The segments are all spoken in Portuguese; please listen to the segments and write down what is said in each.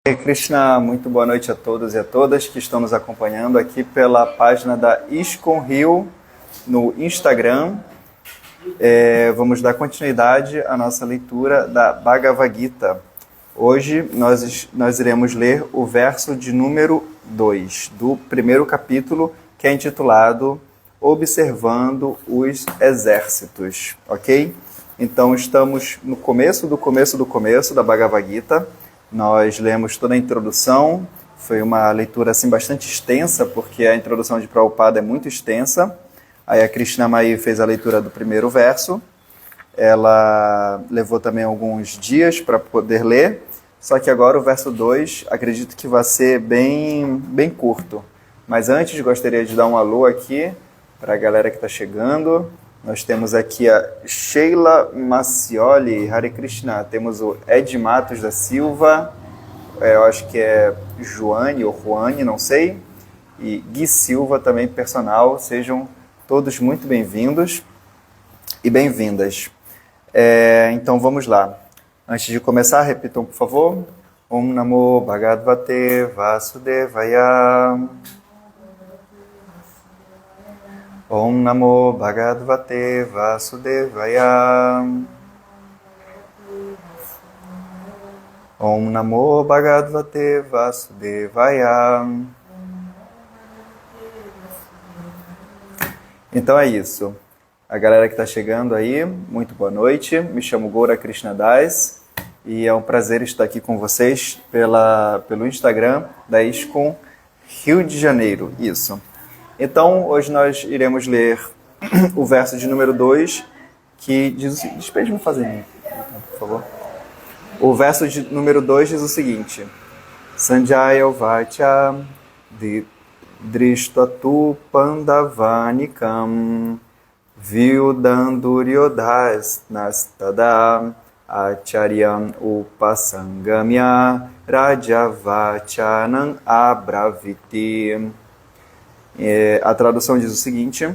Hare Krishna, muito boa noite a todos e a todas que estão nos acompanhando aqui pela página da ISKCON Rio no Instagram. Vamos dar continuidade à nossa leitura da Bhagavad Gita. Hoje nós iremos ler o verso de número 2 do primeiro capítulo, que é intitulado Observando os Exércitos, ok? Então estamos no começo da Bhagavad Gita. Nós lemos toda a introdução, foi uma leitura assim, bastante extensa, porque a introdução de Prabhupada é muito extensa. Aí a Krishnamayi fez a leitura do primeiro verso, ela levou também alguns dias para poder ler, só que agora o verso 2, acredito que vai ser bem curto. Mas antes, gostaria de dar um alô aqui para a galera que está chegando. Nós temos aqui a Sheila Macioli, Hare Krishna. Temos o Ed Matos da Silva, eu acho que é Joane ou Juane, não sei. E Gui Silva também, personal. Sejam todos muito bem-vindos e bem-vindas. Então vamos lá. Antes de começar, repitam por favor. Om Namo Bhagavate Vasudevaya. Om Namo Bhagavate Vasudevaya. Om Namo Bhagavate Vasudevaya. Então é isso. A galera que está chegando aí, muito boa noite. Me chamo Goura Krishnadas e é um prazer estar aqui com vocês pelo Instagram da ISKCON Rio de Janeiro. Isso. Então, hoje nós iremos ler o verso de número 2, que diz o seguinte... Despeje-me fazer, por favor. O verso de número 2 diz o seguinte: Sanjaya Vacha Drishtatu Pandavanikam Vyudam Duryodas Nastada Acharyam Upasangamya Rajavachanam Abraviti. A tradução diz o seguinte: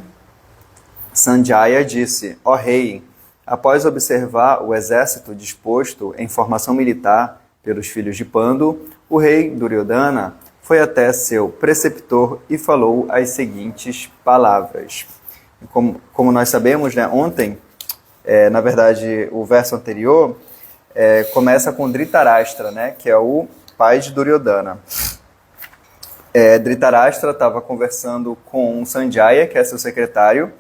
Sanjaya disse: ó rei, após observar o exército disposto em formação militar pelos filhos de Pandu, o rei Duryodhana foi até seu preceptor e falou as seguintes palavras. Como nós sabemos, né, ontem, na verdade, o verso anterior começa com Dhritarashtra, né, que é o pai de Duryodhana. Dhritarashtra estava conversando com Sanjaya, que é seu secretário,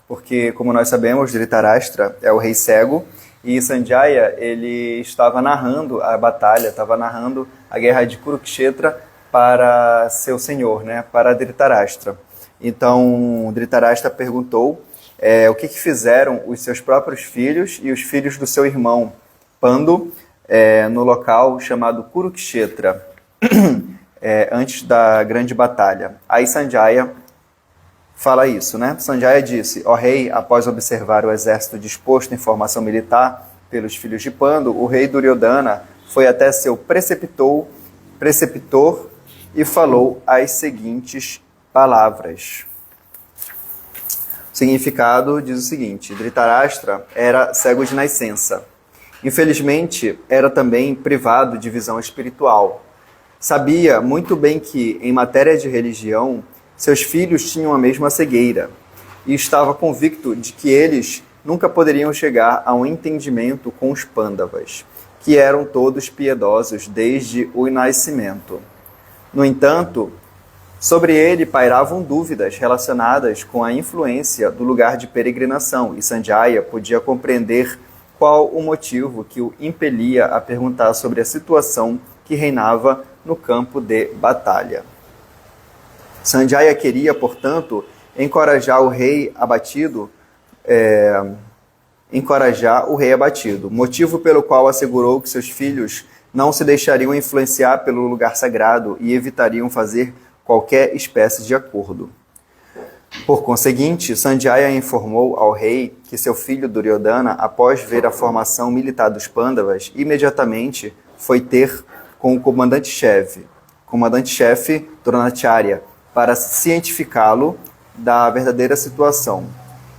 porque, como nós sabemos, Dhritarashtra é o rei cego, e Sanjaya ele estava narrando a batalha, estava narrando a guerra de Kurukshetra para seu senhor, né, para Dhritarashtra. Então, Dhritarashtra perguntou o que fizeram os seus próprios filhos e os filhos do seu irmão Pandu no local chamado Kurukshetra. Antes da grande batalha. Aí Sanjaya fala isso, né? Sanjaya disse: ó rei, após observar o exército disposto em formação militar pelos filhos de Pandu, o rei Duryodhana foi até seu preceptor e falou as seguintes palavras. O significado diz o seguinte: Dhritarashtra era cego de nascença. Infelizmente, era também privado de visão espiritual. Sabia muito bem que, em matéria de religião, seus filhos tinham a mesma cegueira, e estava convicto de que eles nunca poderiam chegar a um entendimento com os Pandavas, que eram todos piedosos desde o nascimento. No entanto, sobre ele pairavam dúvidas relacionadas com a influência do lugar de peregrinação, e Sanjaya podia compreender qual o motivo que o impelia a perguntar sobre a situação que reinava no campo de batalha. Sanjaya queria, portanto, encorajar o rei abatido, motivo pelo qual assegurou que seus filhos não se deixariam influenciar pelo lugar sagrado e evitariam fazer qualquer espécie de acordo. Por conseguinte, Sanjaya informou ao rei que seu filho Duryodhana, após ver a formação militar dos Pandavas, imediatamente foi ter com o comandante-chefe Dronacharya, para cientificá-lo da verdadeira situação.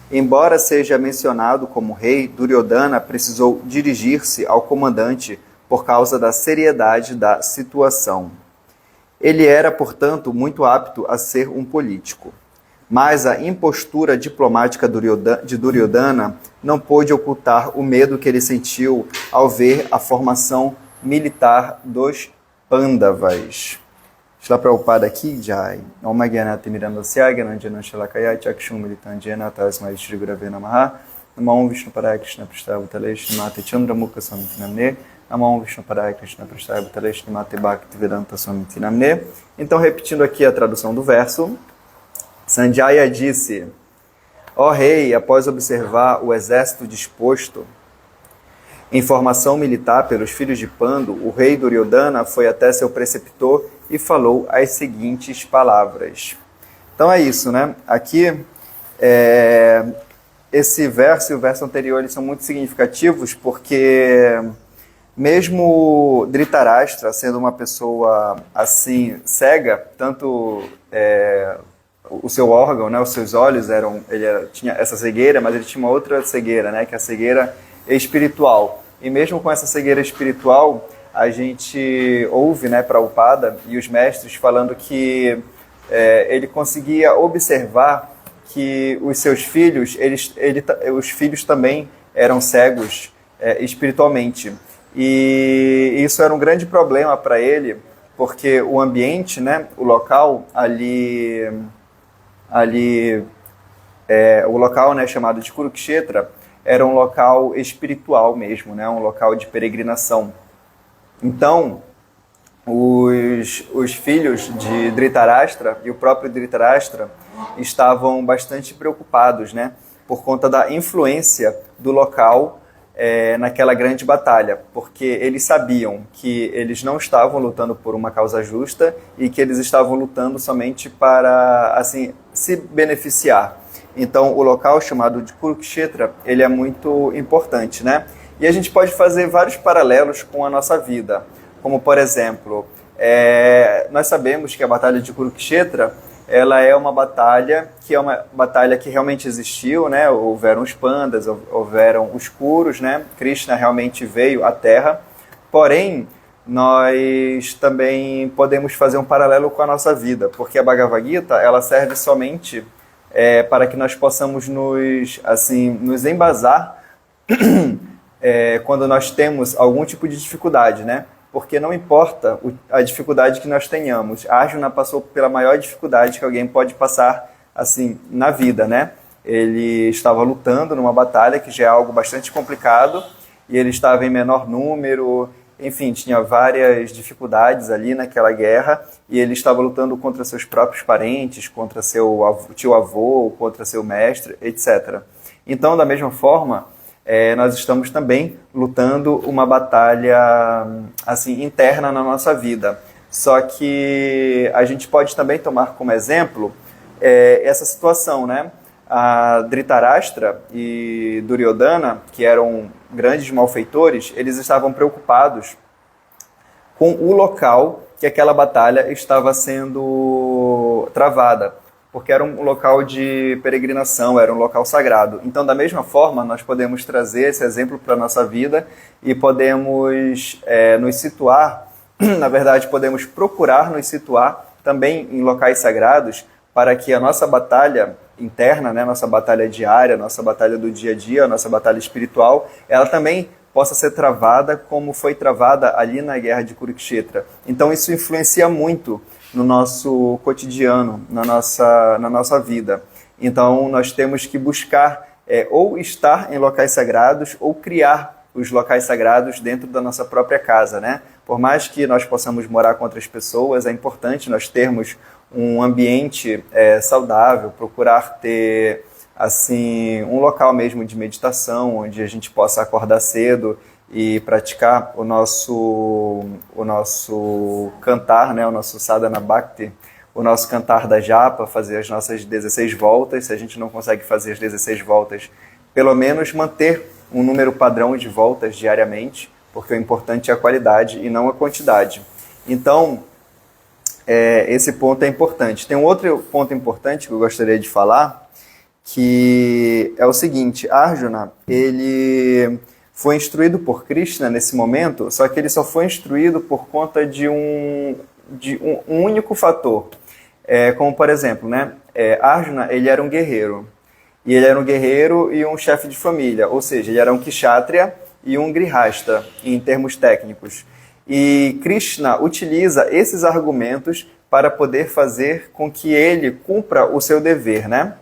Embora seja mencionado como rei, Duryodhana precisou dirigir-se ao comandante por causa da seriedade da situação. Ele era, portanto, muito apto a ser um político. Mas a impostura diplomática de Duryodhana não pôde ocultar o medo que ele sentiu ao ver a formação militar dos Pandavas. Shila Prabhupada aqui, Jai. Om Gyanati Mirandasya Gyananjana Shalakaya Chakshum Militanjena Tasmai Shri Gurave Namaha Namo Vishnu Paraya Krishna Prashtavutale Shrimate Chandramukha Swamiti Namne Namo Vishnu Paraya Krishna Prashtavutale Shrimate Bhakti Vedanta Swamiti Namne. Então, repetindo aqui a tradução do verso, Sanjaya disse: ó rei, após observar o exército disposto em formação militar pelos filhos de Pandu, o rei Duryodhana foi até seu preceptor e falou as seguintes palavras. Então é isso, né? Aqui, esse verso e o verso anterior eles são muito significativos porque mesmo Dhritarashtra, sendo uma pessoa assim cega, tanto o seu órgão, né, os seus olhos tinha essa cegueira, mas ele tinha uma outra cegueira, né, que é a cegueira espiritual. E mesmo com essa cegueira espiritual, a gente ouve, né, Prabhupada e os mestres falando que ele conseguia observar que os seus filhos, os filhos também eram cegos espiritualmente. E isso era um grande problema para ele, porque o ambiente, né, o local o local, né, chamado de Kurukshetra, era um local espiritual mesmo, né, um local de peregrinação. Então, os filhos de Dhritarashtra e o próprio Dhritarashtra estavam bastante preocupados, né, por conta da influência do local naquela grande batalha, porque eles sabiam que eles não estavam lutando por uma causa justa e que eles estavam lutando somente para, assim, se beneficiar. Então, o local chamado de Kurukshetra, ele é muito importante, né? E a gente pode fazer vários paralelos com a nossa vida, como, por exemplo, nós sabemos que a Batalha de Kurukshetra, ela é uma batalha que realmente existiu, né? Houveram os pandas, houveram os Kurus, né? Krishna realmente veio à Terra, porém, nós também podemos fazer um paralelo com a nossa vida, porque a Bhagavad Gita, ela serve somente para que nós possamos nos embasar quando nós temos algum tipo de dificuldade, né? Porque não importa a dificuldade que nós tenhamos. Arjuna passou pela maior dificuldade que alguém pode passar assim na vida, né? Ele estava lutando numa batalha que já é algo bastante complicado e ele estava em menor número, enfim, tinha várias dificuldades ali naquela guerra e ele estava lutando contra seus próprios parentes, contra seu tio-avô, contra seu mestre, etc. Então, da mesma forma, nós estamos também lutando uma batalha assim interna na nossa vida. Só que a gente pode também tomar como exemplo essa situação, né? A Dhritarashtra e Duryodhana, que eram grandes malfeitores, eles estavam preocupados com o local que aquela batalha estava sendo travada, porque era um local de peregrinação, era um local sagrado. Então, da mesma forma, nós podemos trazer esse exemplo para a nossa vida e podemos nos situar, na verdade, podemos procurar nos situar também em locais sagrados para que a nossa batalha interna, né, nossa batalha diária, nossa batalha do dia a dia, nossa batalha espiritual, ela também possa ser travada como foi travada ali na guerra de Kurukshetra. Então isso influencia muito no nosso cotidiano, na nossa vida. Então nós temos que buscar ou estar em locais sagrados ou criar os locais sagrados dentro da nossa própria casa, né? Por mais que nós possamos morar com outras pessoas, é importante nós termos um ambiente saudável, procurar ter assim um local mesmo de meditação, onde a gente possa acordar cedo e praticar o nosso cantar, né, o nosso sadhana bhakti, o nosso cantar da japa, fazer as nossas 16 voltas. Se a gente não consegue fazer as 16 voltas, pelo menos manter um número padrão de voltas diariamente, porque o importante é a qualidade e não a quantidade. Então, esse ponto é importante. Tem um outro ponto importante que eu gostaria de falar, que é o seguinte: Arjuna, ele foi instruído por Krishna nesse momento, só que ele só foi instruído por conta de um único fator. Como, por exemplo, né? Arjuna, ele era um guerreiro. E ele era um guerreiro e um chefe de família, ou seja, ele era um kshatriya e um grihasta, em termos técnicos. E Krishna utiliza esses argumentos para poder fazer com que ele cumpra o seu dever, né?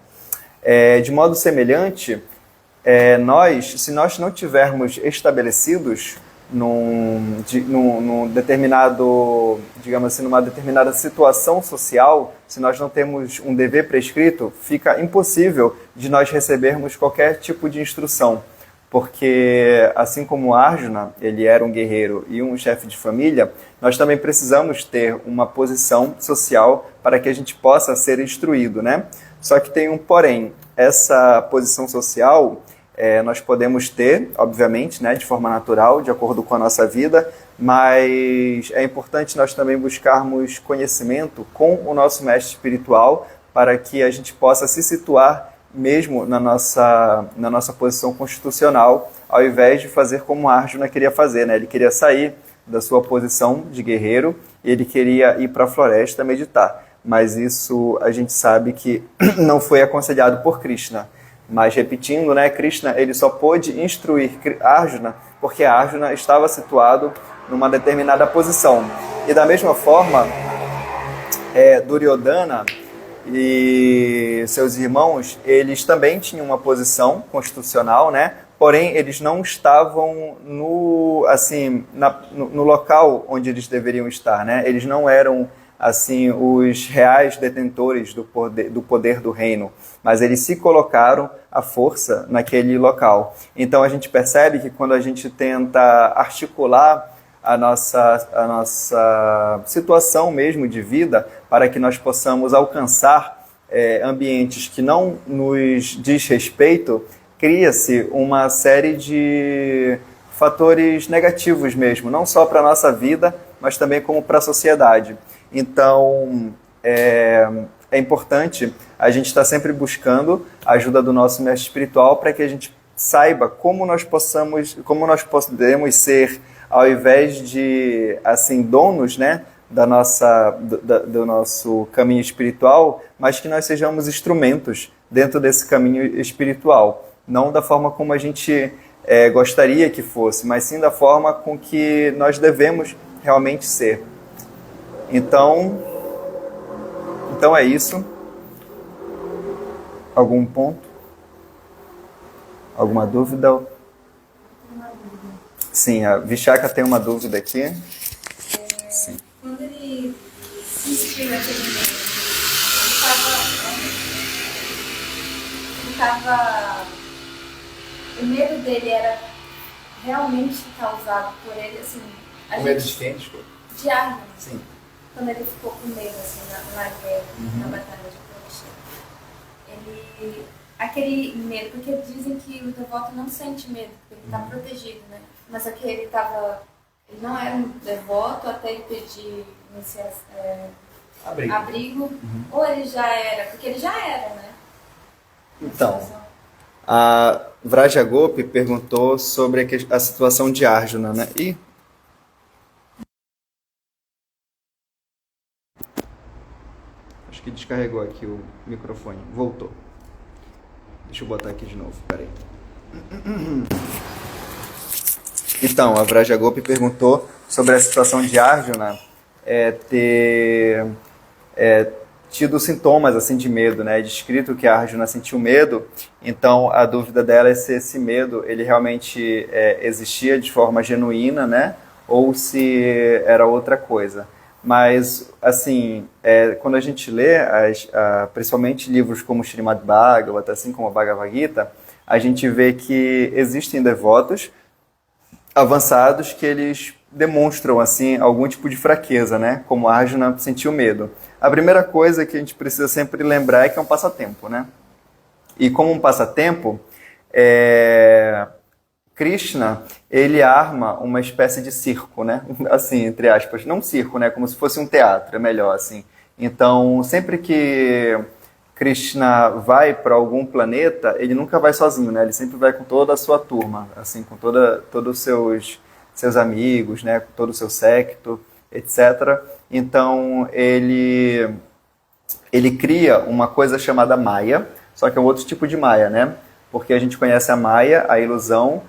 De modo semelhante, se nós não tivermos estabelecidos num determinado, digamos assim, numa determinada situação social, se nós não temos um dever prescrito, fica impossível de nós recebermos qualquer tipo de instrução. Porque, assim como Arjuna, ele era um guerreiro e um chefe de família, nós também precisamos ter uma posição social para que a gente possa ser instruído, né? Só que tem um porém, essa posição social nós podemos ter, obviamente, né, de forma natural, de acordo com a nossa vida, mas é importante nós também buscarmos conhecimento com o nosso mestre espiritual para que a gente possa se situar mesmo na nossa posição constitucional, ao invés de fazer como Arjuna queria fazer, né? Ele queria sair da sua posição de guerreiro e ele queria ir para a floresta meditar. Mas isso a gente sabe que não foi aconselhado por Krishna. Mas repetindo, né, Krishna ele só pôde instruir Arjuna porque Arjuna estava situado numa determinada posição. E da mesma forma, Duryodhana e seus irmãos, eles também tinham uma posição constitucional, né? Porém, eles não estavam no local onde eles deveriam estar, né? Eles não eram assim os reais detentores do poder do reino, mas eles se colocaram à força naquele local. Então a gente percebe que quando a gente tenta articular a nossa situação mesmo de vida para que nós possamos alcançar ambientes que não nos diz respeito, cria-se uma série de fatores negativos mesmo, não só para a nossa vida, mas também como para a sociedade. Então, é importante a gente estar sempre buscando a ajuda do nosso mestre espiritual para que a gente saiba como nós podemos ser, ao invés de assim donos, né, do nosso caminho espiritual, mas que nós sejamos instrumentos dentro desse caminho espiritual. Não da forma como a gente gostaria que fosse, mas sim da forma com que nós devemos realmente ser. Então é isso. Algum ponto? Alguma dúvida? Sim, a Vishaka tem uma dúvida aqui. Sim. Quando ele se inscreveu naquele meio, o medo dele era realmente causado por ele, assim... O medo de quem, desculpa? De Arjuna. Sim. Quando ele ficou com medo, assim, na guerra, na batalha de Kurukshetra. Aquele medo, porque dizem que o devoto não sente medo, porque ele está protegido, né? Mas aqui ele não era um devoto até ele pedir abrigo, ou ele já era, porque ele já era, né? Então, a Vraja Gopi perguntou sobre a situação de Arjuna, né? Acho que descarregou aqui o microfone. Voltou. Deixa eu botar aqui de novo, peraí. Então, a Vraja Gopi perguntou sobre a situação de Arjuna ter tido sintomas assim de medo, né? É descrito que Arjuna sentiu medo, então a dúvida dela é se esse medo ele realmente existia de forma genuína, né? Ou se era outra coisa. Mas, assim, quando a gente lê, principalmente livros como Srimad Bhagavata, assim como a Bhagavad Gita, a gente vê que existem devotos avançados que eles demonstram assim algum tipo de fraqueza, né? Como Arjuna sentiu medo. A primeira coisa que a gente precisa sempre lembrar é que é um passatempo, né? E como um passatempo, Krishna, ele arma uma espécie de circo, né? Assim, entre aspas, não circo, né? Como se fosse um teatro, é melhor assim. Então, sempre que Krishna vai para algum planeta, ele nunca vai sozinho, né? Ele sempre vai com toda a sua turma, assim, com todos os seus amigos, né? Com todo o seu séquito, etc. Então, ele cria uma coisa chamada Maya, só que é um outro tipo de Maya, né? Porque a gente conhece a Maya, a ilusão,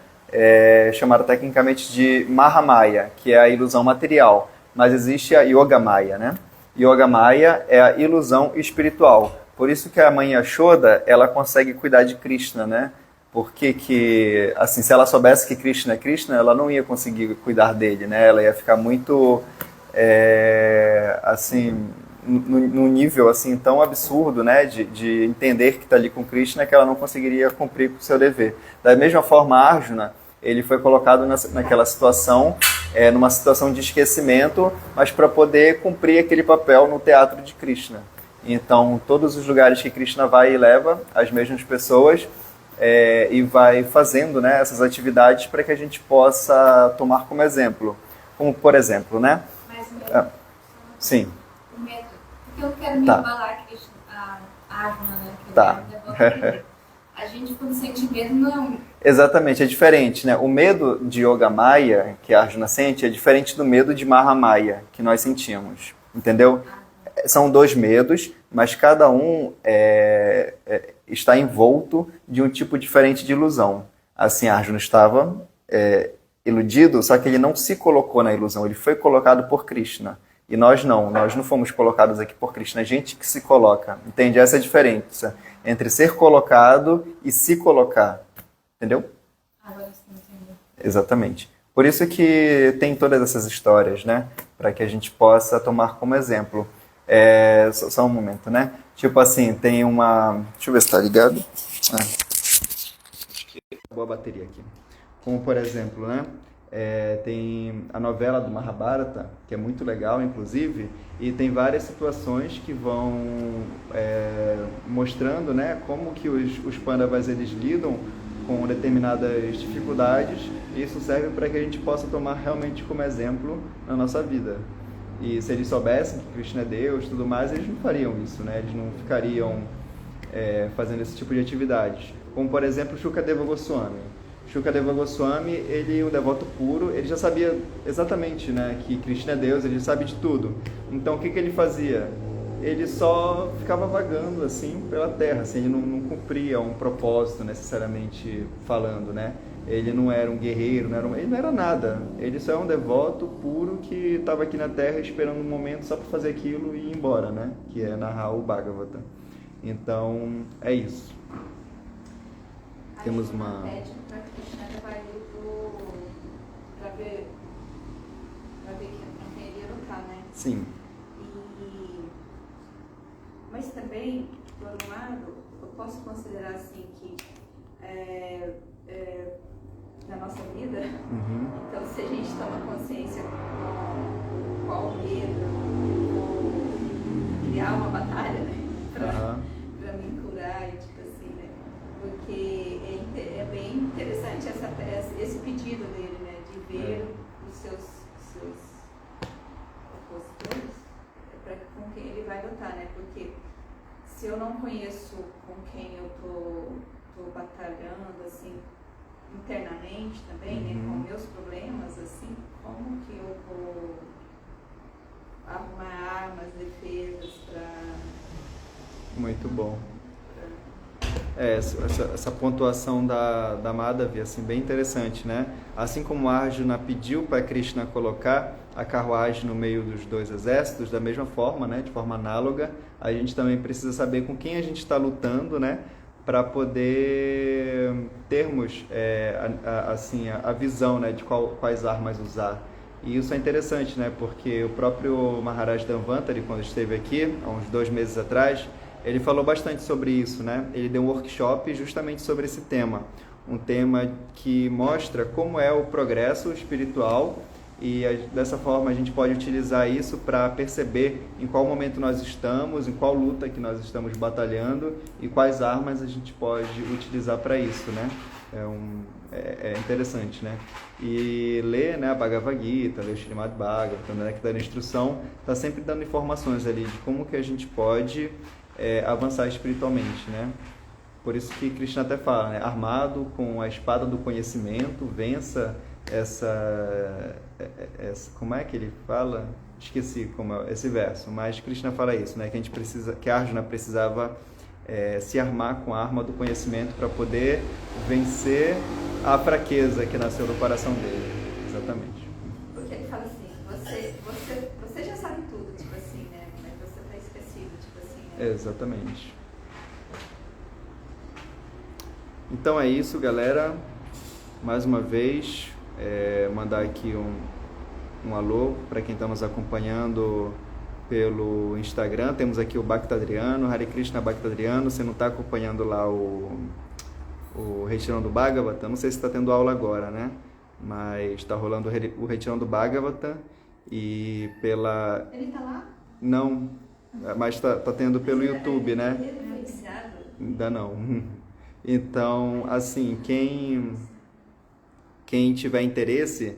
chamada tecnicamente de Mahamaya, que é a ilusão material. Mas existe a Yoga Maya, né? Yoga Maya é a ilusão espiritual. Por isso que a mãe Yashoda, ela consegue cuidar de Krishna, né? Porque que, assim, se ela soubesse que Krishna é Krishna, ela não ia conseguir cuidar dele, né? Ela ia ficar muito, assim, num nível assim tão absurdo, né? De entender que está ali com Krishna, que ela não conseguiria cumprir com o seu dever. Da mesma forma, Arjuna, ele foi colocado naquela situação, numa situação de esquecimento, mas para poder cumprir aquele papel no teatro de Krishna. Então, todos os lugares que Krishna vai e leva as mesmas pessoas, e vai fazendo, né, essas atividades para que a gente possa tomar como exemplo. Como, por exemplo, né? Mas o medo. Sim. O medo. Porque eu quero me Tá. embalar a Arjuna, né? Que Tá. A gente, quando sente medo, não... Exatamente, é diferente, né? O medo de Yoga Maya, que a Arjuna sente, é diferente do medo de Mahamaya, que nós sentimos, entendeu? São dois medos, mas cada um está envolto de um tipo diferente de ilusão. Assim, Arjuna estava iludido, só que ele não se colocou na ilusão, ele foi colocado por Krishna. E nós não fomos colocados aqui por Krishna, a gente que se coloca. Entende? Essa é a diferença entre ser colocado e se colocar. Entendeu? Agora sim, entendeu. Exatamente. Por isso que tem todas essas histórias, né? Para que a gente possa tomar como exemplo. Só um momento, né? Tipo assim, tem uma... Deixa eu ver se tá ligado. Acho que acabou a bateria aqui. Como, por exemplo, né? Tem a novela do Mahabharata, que é muito legal, inclusive, e tem várias situações que vão mostrando, né, como que os Pandavas eles lidam com determinadas dificuldades, e isso serve para que a gente possa tomar realmente como exemplo na nossa vida. E se eles soubessem que Krishna é Deus e tudo mais, eles não fariam isso, né? Eles não ficariam fazendo esse tipo de atividades. Como, por exemplo, Shukadeva Goswami. Shukadeva Goswami, ele, um devoto puro, ele já sabia exatamente, né, que Krishna é Deus, ele sabe de tudo. Então, o que ele fazia? Ele só ficava vagando, assim, pela terra, assim, ele não cumpria um propósito, necessariamente falando, né? Ele não era um guerreiro, ele não era nada. Ele só é um devoto puro que estava aqui na terra esperando um momento só para fazer aquilo e ir embora, né? Que é narrar o Bhagavata. Então, é isso. Temos uma... Pra ver quem ele ia lutar, né? Sim. Mas também, por um lado, eu posso considerar assim que na nossa vida, então se a gente toma consciência com qual medo, criar uma batalha, né? Pra me curar e tipo assim, né? Porque é bem interessante esse pedido dele, né? De ver os seus opositores com quem ele vai lutar, né? Porque se eu não conheço com quem eu tô batalhando, assim, internamente também, né? Com meus problemas, assim, como que eu vou arrumar armas, defesas para... Muito bom. Essa pontuação da Madhavi, assim, bem interessante, né? Assim como Arjuna pediu para Krishna colocar a carruagem no meio dos dois exércitos, da mesma forma, né? De forma análoga, a gente também precisa saber com quem a gente está lutando, né? Para poder termos a visão, né? De quais armas usar. E isso é interessante, né? Porque o próprio Maharaj Dhanvantari, quando esteve aqui, há uns 2 meses atrás, ele falou bastante sobre isso, né? Ele deu um workshop justamente sobre esse tema. Um tema que mostra como é o progresso espiritual e dessa forma a gente pode utilizar isso para perceber em qual momento nós estamos, em qual luta que nós estamos batalhando e quais armas a gente pode utilizar para isso, né? É interessante, né? E ler, né, a Bhagavad Gita, ler o Srimad Bhagavatam, né, que dá instrução, está sempre dando informações ali de como que a gente pode avançar espiritualmente, né? Por isso que Krishna até fala, né? Armado com a espada do conhecimento, vença como é que ele fala? Esqueci como é esse verso, mas Krishna fala isso, né? Que Arjuna precisava se armar com a arma do conhecimento para poder vencer a fraqueza que nasceu do coração dele. Exatamente. Porque ele fala assim, você já sabe tudo, tipo assim, né? Mas você está esquecido, tipo assim, né? Exatamente. Então é isso, galera. Mais uma vez, mandar aqui um alô para quem está nos acompanhando pelo Instagram. Temos aqui o Bhaktadriano, Hare Krishna Bhaktadriano. Você não está acompanhando lá o Retirão do Bhagavata? Não sei se está tendo aula agora, né? Mas está rolando o Retirão do Bhagavata e pela... Ele está lá? Não, mas está tendo pelo YouTube, né? Ele foi iniciado? Ainda não. Então, assim, quem tiver interesse,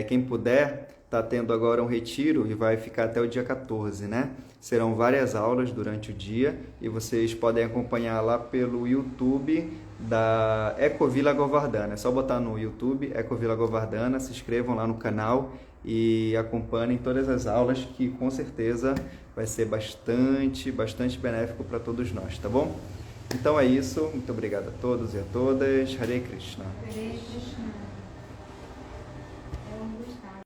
quem puder, está tendo agora um retiro e vai ficar até o dia 14, né? Serão várias aulas durante o dia e vocês podem acompanhar lá pelo YouTube da Ecovila Govardhana. É só botar no YouTube Ecovila Govardhana, se inscrevam lá no canal e acompanhem todas as aulas, que com certeza vai ser bastante benéfico para todos nós, tá bom? Então é isso, muito obrigado a todos e a todas. Hare Krishna. Hare Krishna.